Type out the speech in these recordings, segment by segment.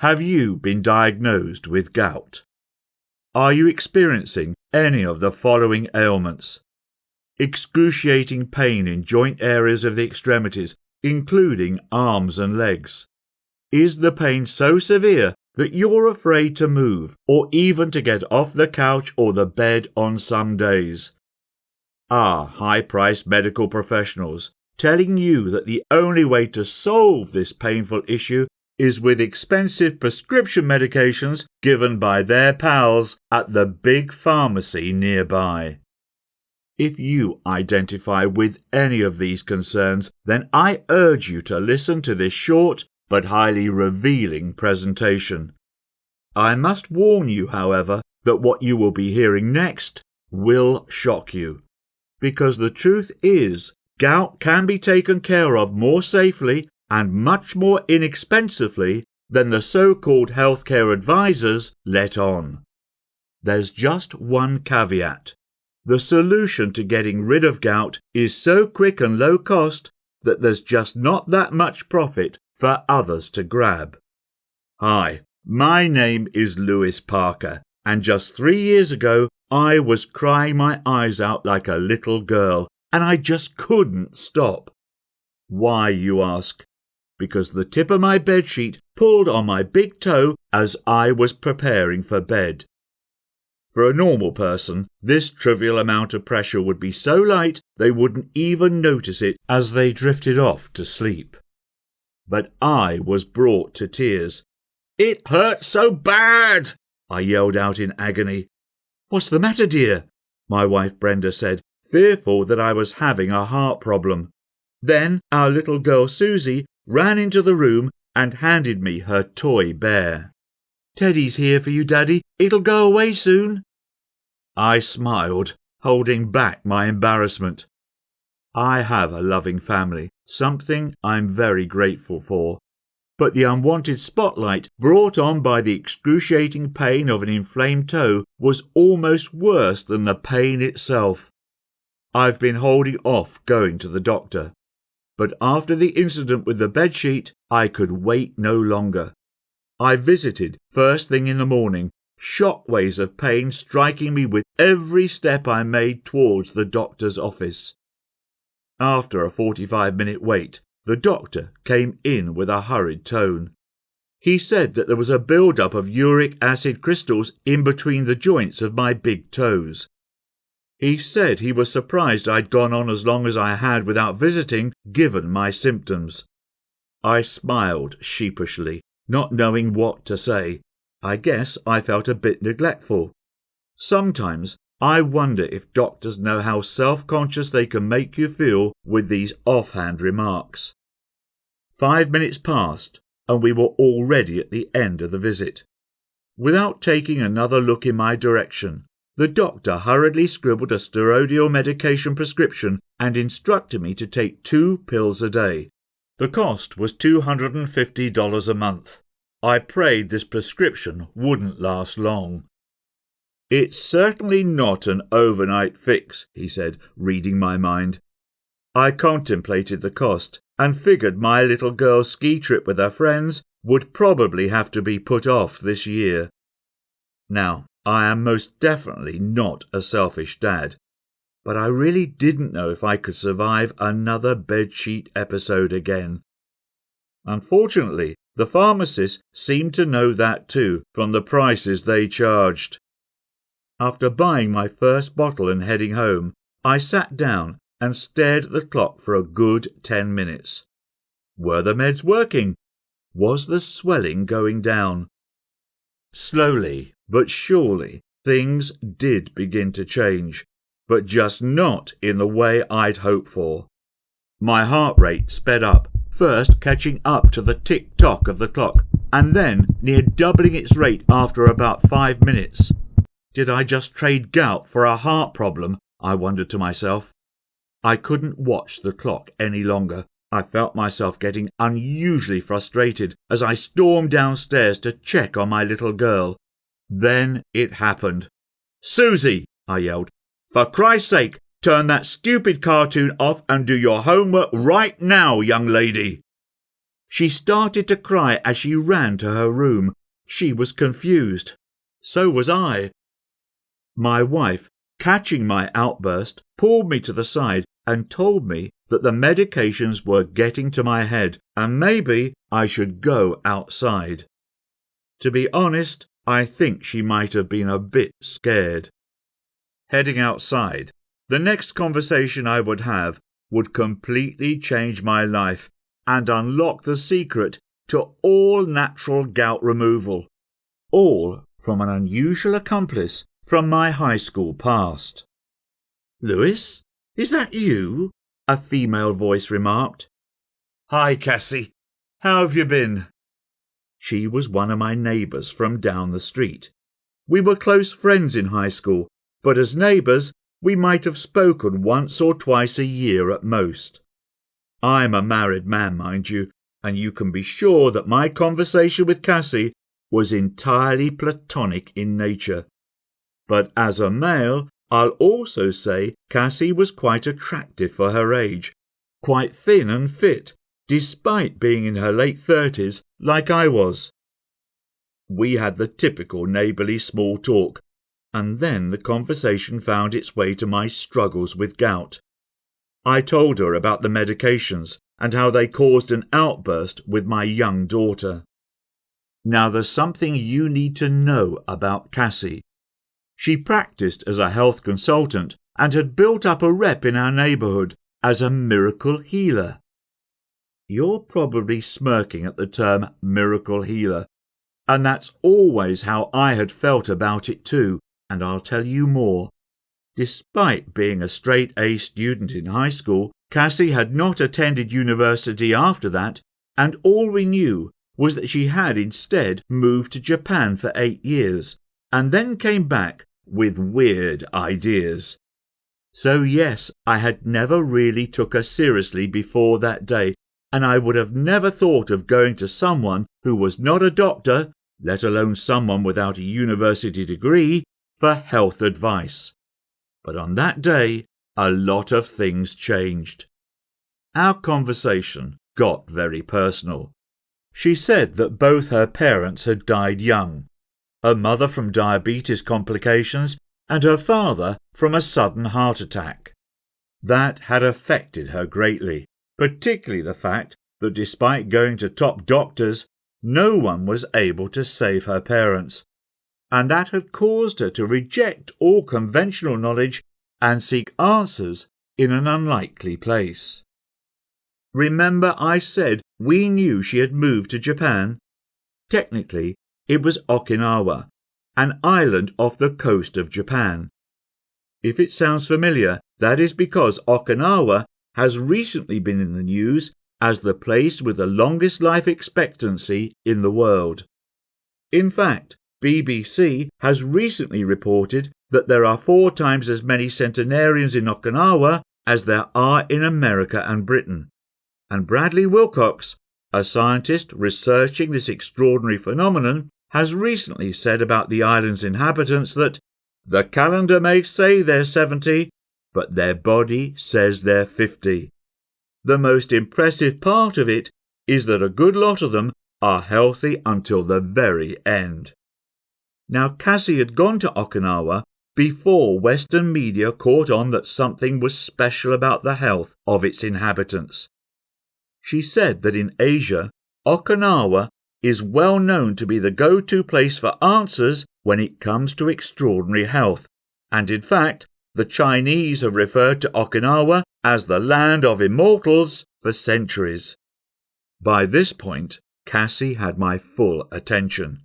Have you been diagnosed with gout? Are you experiencing any of the following ailments? Excruciating pain in joint areas of the extremities, including arms and legs. Is the pain so severe that you're afraid to move or even to get off the couch or the bed on some days? Are high-priced medical professionals telling you that the only way to solve this painful issue is with expensive prescription medications given by their pals at the big pharmacy nearby? If you identify with any of these concerns, then I urge you to listen to this short but highly revealing presentation. I must warn you, however, that what you will be hearing next will shock you. Because the truth is, gout can be taken care of more safely and much more inexpensively than the so-called healthcare advisors let on. There's just one caveat. The solution to getting rid of gout is so quick and low cost that there's just not that much profit for others to grab. Hi, my name is Lewis Parker, and just 3 years ago I was crying my eyes out like a little girl, and I just couldn't stop. Why, you ask? Because the tip of my bedsheet pulled on my big toe as I was preparing for bed. For a normal person, this trivial amount of pressure would be so light they wouldn't even notice it as they drifted off to sleep. But I was brought to tears. "It hurts so bad!" I yelled out in agony. "What's the matter, dear?" my wife Brenda said, fearful that I was having a heart problem. Then our little girl Susie ran into the room and handed me her toy bear. "Teddy's here for you, Daddy. It'll go away soon." I smiled, holding back my embarrassment. I have a loving family, something I'm very grateful for. But the unwanted spotlight brought on by the excruciating pain of an inflamed toe was almost worse than the pain itself. I've been holding off going to the doctor. But after the incident with the bedsheet, I could wait no longer. I visited first thing in the morning, shockwaves of pain striking me with every step I made towards the doctor's office. After a 45-minute wait, the doctor came in with a hurried tone. He said that there was a build-up of uric acid crystals in between the joints of my big toes. He said he was surprised I'd gone on as long as I had without visiting, given my symptoms. I smiled sheepishly, not knowing what to say. I guess I felt a bit neglectful. Sometimes I wonder if doctors know how self-conscious they can make you feel with these offhand remarks. 5 minutes passed, and we were already at the end of the visit. Without taking another look in my direction, the doctor hurriedly scribbled a steroidal medication prescription and instructed me to take 2 pills a day. The cost was $250 a month. I prayed this prescription wouldn't last long. "It's certainly not an overnight fix," he said, reading my mind. I contemplated the cost and figured my little girl's ski trip with her friends would probably have to be put off this year. Now, I am most definitely not a selfish dad, but I really didn't know if I could survive another bedsheet episode again. Unfortunately, the pharmacists seemed to know that too, from the prices they charged. After buying my first bottle and heading home, I sat down and stared at the clock for a good 10 minutes. Were the meds working? Was the swelling going down? Slowly but surely, things did begin to change, but just not in the way I'd hoped for. My heart rate sped up, first catching up to the tick-tock of the clock, and then near doubling its rate after about 5 minutes. Did I just trade gout for a heart problem? I wondered to myself. I couldn't watch the clock any longer. I felt myself getting unusually frustrated as I stormed downstairs to check on my little girl. Then it happened. "Susie," I yelled, "for Christ's sake, turn that stupid cartoon off and do your homework right now, young lady." She started to cry as she ran to her room. She was confused. So was I. My wife, catching my outburst, pulled me to the side and told me that the medications were getting to my head and maybe I should go outside. To be honest, I think she might have been a bit scared. Heading outside, the next conversation I would have would completely change my life and unlock the secret to all natural gout removal, all from an unusual accomplice from my high school past. "Lewis, is that you?" a female voice remarked. "Hi, Cassie. How have you been?" She was one of my neighbours from down the street. We were close friends in high school, but as neighbours we might have spoken once or twice a year at most. I'm a married man, mind you, and you can be sure that my conversation with Cassie was entirely platonic in nature. But as a male, I'll also say Cassie was quite attractive for her age, quite thin and fit, despite being in her late 30s like I was. We had the typical neighbourly small talk, and then the conversation found its way to my struggles with gout. I told her about the medications and how they caused an outburst with my young daughter. Now there's something you need to know about Cassie. She practiced as a health consultant and had built up a rep in our neighbourhood as a miracle healer. You're probably smirking at the term miracle healer, and that's always how I had felt about it too, and I'll tell you more. Despite being a straight-A student in high school, Cassie had not attended university after that, and all we knew was that she had instead moved to Japan for 8 years, and then came back with weird ideas. So yes, I had never really took her seriously before that day, and I would have never thought of going to someone who was not a doctor, let alone someone without a university degree, for health advice. But on that day, a lot of things changed. Our conversation got very personal. She said that both her parents had died young, her mother from diabetes complications and her father from a sudden heart attack. That had affected her greatly, particularly the fact that despite going to top doctors, no one was able to save her parents, and that had caused her to reject all conventional knowledge and seek answers in an unlikely place. Remember I said we knew she had moved to Japan? Technically, it was Okinawa, an island off the coast of Japan. If it sounds familiar, that is because Okinawa has recently been in the news as the place with the longest life expectancy in the world. In fact, BBC has recently reported that there are 4 times as many centenarians in Okinawa as there are in America and Britain. And Bradley Wilcox, a scientist researching this extraordinary phenomenon, has recently said about the island's inhabitants that the calendar may say they're 70, but their body says they're 50. The most impressive part of it is that a good lot of them are healthy until the very end. Now, Cassie had gone to Okinawa before Western media caught on that something was special about the health of its inhabitants. She said that in Asia, Okinawa is well known to be the go-to place for answers when it comes to extraordinary health, and in fact, the Chinese have referred to Okinawa as the land of immortals for centuries. By this point, Cassie had my full attention.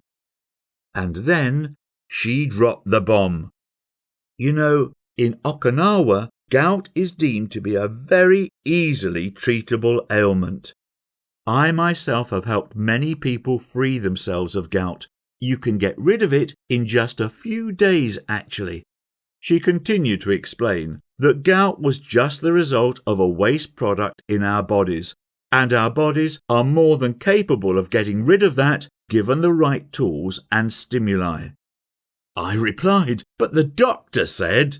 And then she dropped the bomb. You know, in Okinawa, gout is deemed to be a very easily treatable ailment. I myself have helped many people free themselves of gout. You can get rid of it in just a few days, actually. She continued to explain that gout was just the result of a waste product in our bodies, and our bodies are more than capable of getting rid of that given the right tools and stimuli. I replied, but the doctor said...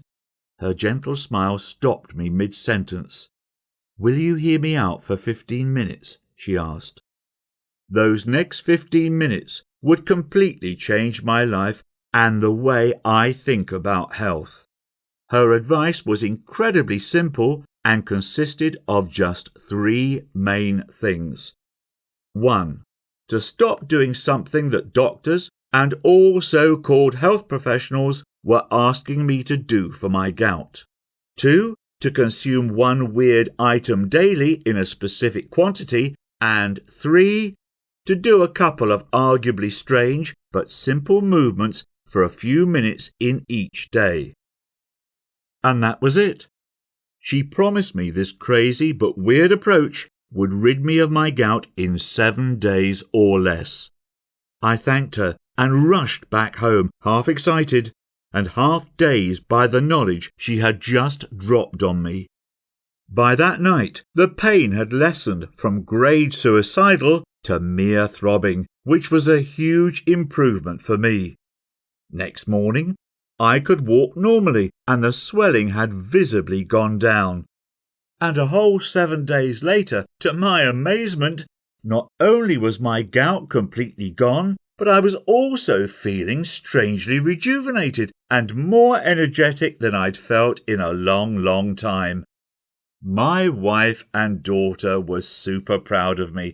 Her gentle smile stopped me mid-sentence. Will you hear me out for 15 minutes? She asked. Those next 15 minutes would completely change my life and the way I think about health. Her advice was incredibly simple and consisted of just 3 main things. 1. To stop doing something that doctors and all so-called health professionals were asking me to do for my gout. 2. To consume one weird item daily in a specific quantity. And 3. To do a couple of arguably strange but simple movements for a few minutes in each day. And that was it. She promised me this crazy but weird approach would rid me of my gout in 7 days or less. I thanked her and rushed back home, half excited and half dazed by the knowledge she had just dropped on me. By that night, the pain had lessened from grade suicidal to mere throbbing, which was a huge improvement for me. Next morning, I could walk normally and the swelling had visibly gone down. And a whole 7 days later, to my amazement, not only was my gout completely gone, but I was also feeling strangely rejuvenated and more energetic than I'd felt in a long time. My wife and daughter were super proud of me.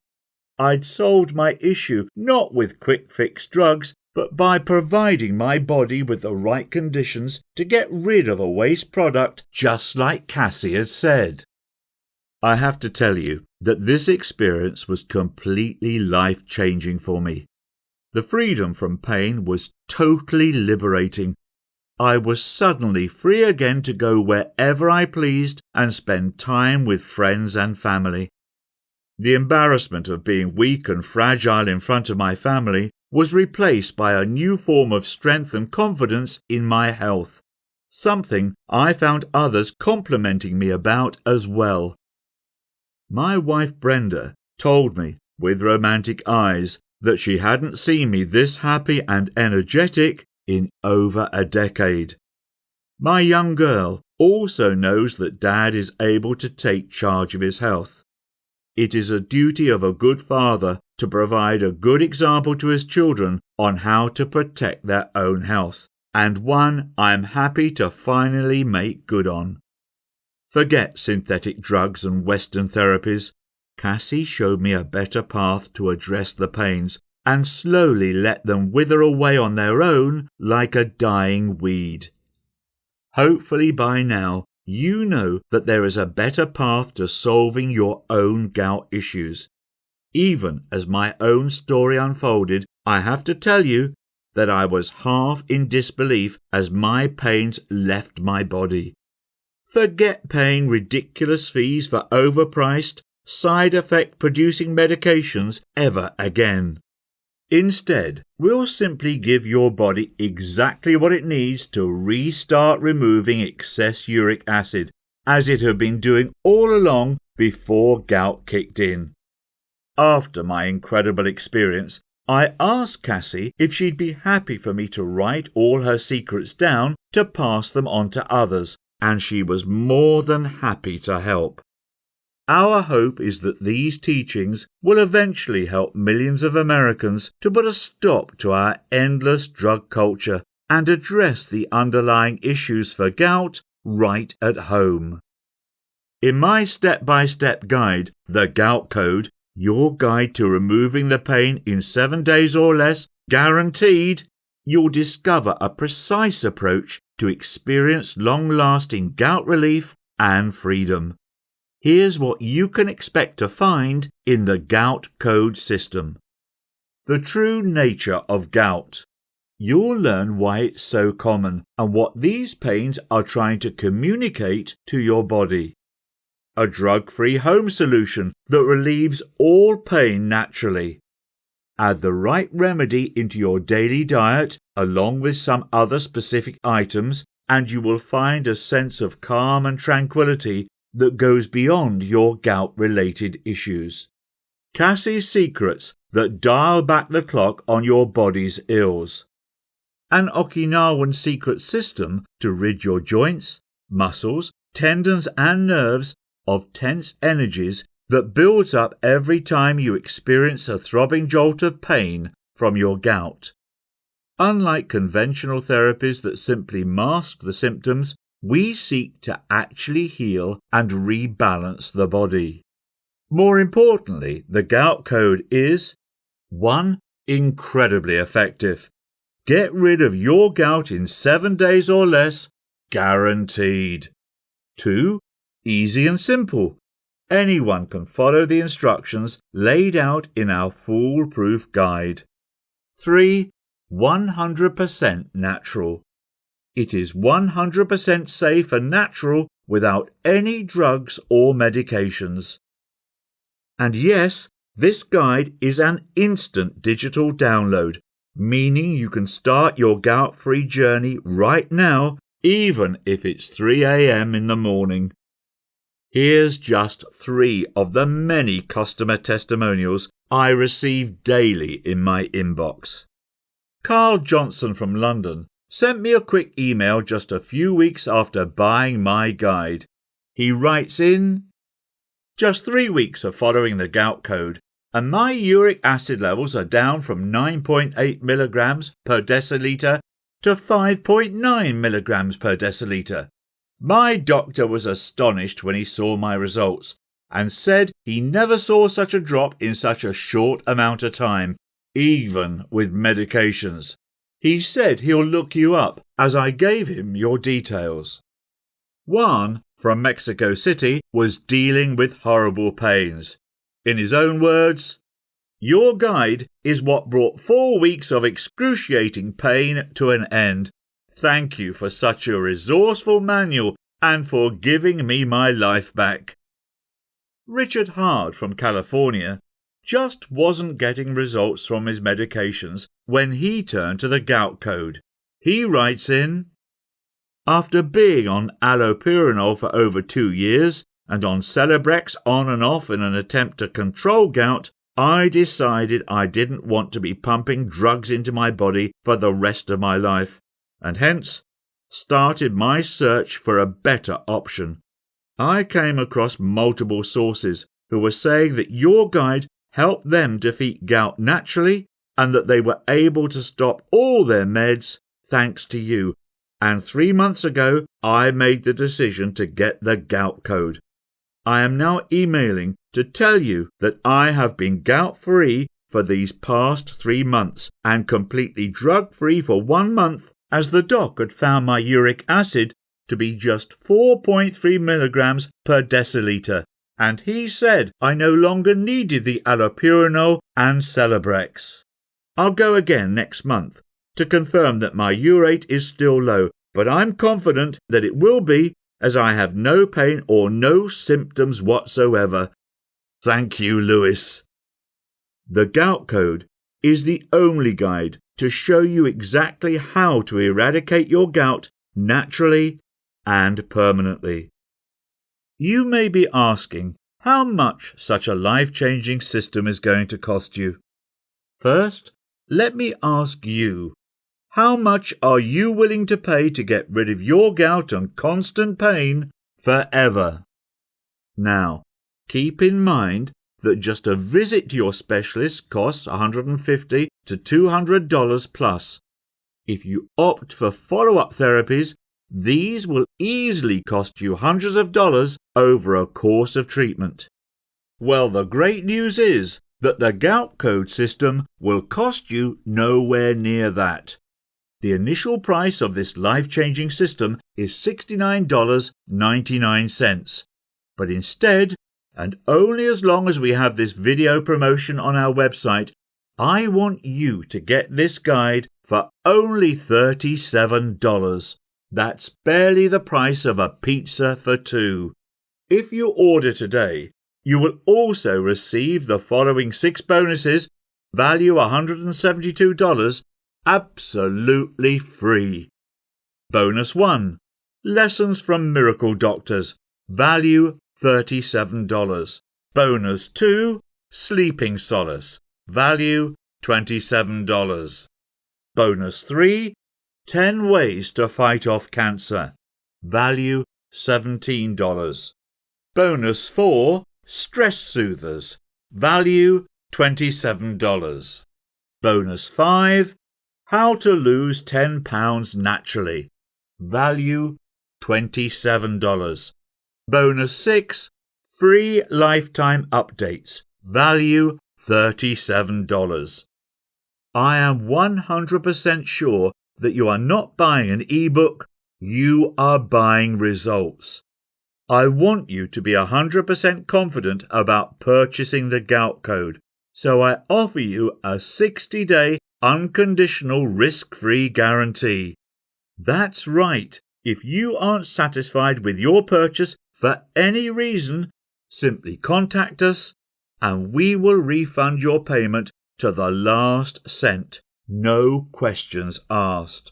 I'd solved my issue not with quick-fix drugs, but by providing my body with the right conditions to get rid of a waste product, just like Cassie had said. I have to tell you that this experience was completely life-changing for me. The freedom from pain was totally liberating. I was suddenly free again to go wherever I pleased and spend time with friends and family. The embarrassment of being weak and fragile in front of my family was replaced by a new form of strength and confidence in my health, something I found others complimenting me about as well. My wife Brenda told me, with romantic eyes, that she hadn't seen me this happy and energetic in over a decade. My young girl also knows that Dad is able to take charge of his health. It is a duty of a good father to provide a good example to his children on how to protect their own health, and one I'm happy to finally make good on. Forget synthetic drugs and Western therapies. Cassie showed me a better path to address the pains and slowly let them wither away on their own like a dying weed. Hopefully by now, you know that there is a better path to solving your own gout issues. Even as my own story unfolded, I have to tell you that I was half in disbelief as my pains left my body. Forget paying ridiculous fees for overpriced, side effect producing medications ever again. Instead, we'll simply give your body exactly what it needs to restart removing excess uric acid, as it had been doing all along before gout kicked in. After my incredible experience, I asked Cassie if she'd be happy for me to write all her secrets down to pass them on to others, and she was more than happy to help. Our hope is that these teachings will eventually help millions of Americans to put a stop to our endless drug culture and address the underlying issues for gout right at home. In my step-by-step guide, The Gout Code, your guide to removing the pain in 7 days or less, guaranteed, you'll discover a precise approach to experience long-lasting gout relief and freedom. Here's what you can expect to find in the Gout Code system. The true nature of gout. You'll learn why it's so common and what these pains are trying to communicate to your body. A drug-free home solution that relieves all pain naturally. Add the right remedy into your daily diet along with some other specific items and you will find a sense of calm and tranquility that goes beyond your gout-related issues. Cassie's secrets that dial back the clock on your body's ills. An Okinawan secret system to rid your joints, muscles, tendons and nerves of tense energies that builds up every time you experience a throbbing jolt of pain from your gout. Unlike conventional therapies that simply mask the symptoms, we seek to actually heal and rebalance the body. More importantly, the gout code is 1. Incredibly effective. Get rid of your gout in 7 days or less, guaranteed. 2. Easy and simple. Anyone can follow the instructions laid out in our foolproof guide. 3. 100% natural. It is 100% safe and natural without any drugs or medications. And yes, this guide is an instant digital download, meaning you can start your gout-free journey right now, even if it's 3 a.m. in the morning. Here's just 3 of the many customer testimonials I receive daily in my inbox. Carl Johnson from London sent me a quick email just a few weeks after buying my guide. He writes in, "Just 3 weeks of following the gout code, and my uric acid levels are down from 9.8 milligrams per deciliter to 5.9 milligrams per deciliter. My doctor was astonished when he saw my results and said he never saw such a drop in such a short amount of time, even with medications. He said he'll look you up as I gave him your details." Juan from Mexico City was dealing with horrible pains. In his own words, "Your guide is what brought 4 weeks of excruciating pain to an end. Thank you for such a resourceful manual and for giving me my life back." Richard Hard from California just wasn't getting results from his medications when he turned to the gout code. He writes in, "After being on allopurinol for over 2 years and on Celebrex on and off in an attempt to control gout, I decided I didn't want to be pumping drugs into my body for the rest of my life, and hence started my search for a better option. I came across multiple sources who were saying that your guide helped them defeat gout naturally and that they were able to stop all their meds thanks to you. And 3 months ago, I made the decision to get the gout code. I am now emailing to tell you that I have been gout-free for these past 3 months and completely drug-free for 1 month, as the doc had found my uric acid to be just 4.3 milligrams per deciliter, and he said I no longer needed the allopurinol and Celebrex. I'll go again next month to confirm that my urate is still low, but I'm confident that it will be, as I have no pain or no symptoms whatsoever. Thank you, Lewis." The gout code is the only guide to show you exactly how to eradicate your gout naturally and permanently. You may be asking how much such a life-changing system is going to cost you. First, let me ask you, how much are you willing to pay to get rid of your gout and constant pain forever? Now, keep in mind that just a visit to your specialist costs $150 to $200 plus. If you opt for follow-up therapies, these will easily cost you hundreds of dollars over a course of treatment. Well, the great news is that the gout code system will cost you nowhere near that. The initial price of this life-changing system is $69.99. But instead, and only as long as we have this video promotion on our website, I want you to get this guide for only $37. That's barely the price of a pizza for 2. If you order today, you will also receive the following 6 bonuses, value $172, absolutely free. Bonus 1. Lessons from Miracle Doctors, value $37. Bonus 2. Sleeping Solace, value $27. Bonus 3. 10 Ways to Fight Off Cancer, value $17. Bonus 4. Stress soothers. Value $27. Bonus 5. How to lose 10 pounds naturally. Value $27. Bonus 6. Free lifetime updates. Value $37. I am 100% sure that you are not buying an ebook, you are buying results. I want you to be 100% confident about purchasing the gout code, so I offer you a 60-day unconditional risk-free guarantee. That's right. If you aren't satisfied with your purchase for any reason, simply contact us and we will refund your payment to the last cent, no questions asked.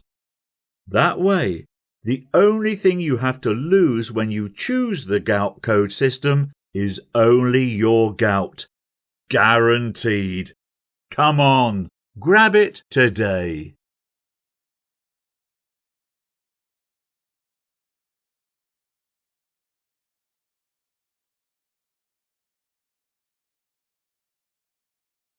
That way, the only thing you have to lose when you choose the gout code system is only your gout. Guaranteed. Come on, grab it today.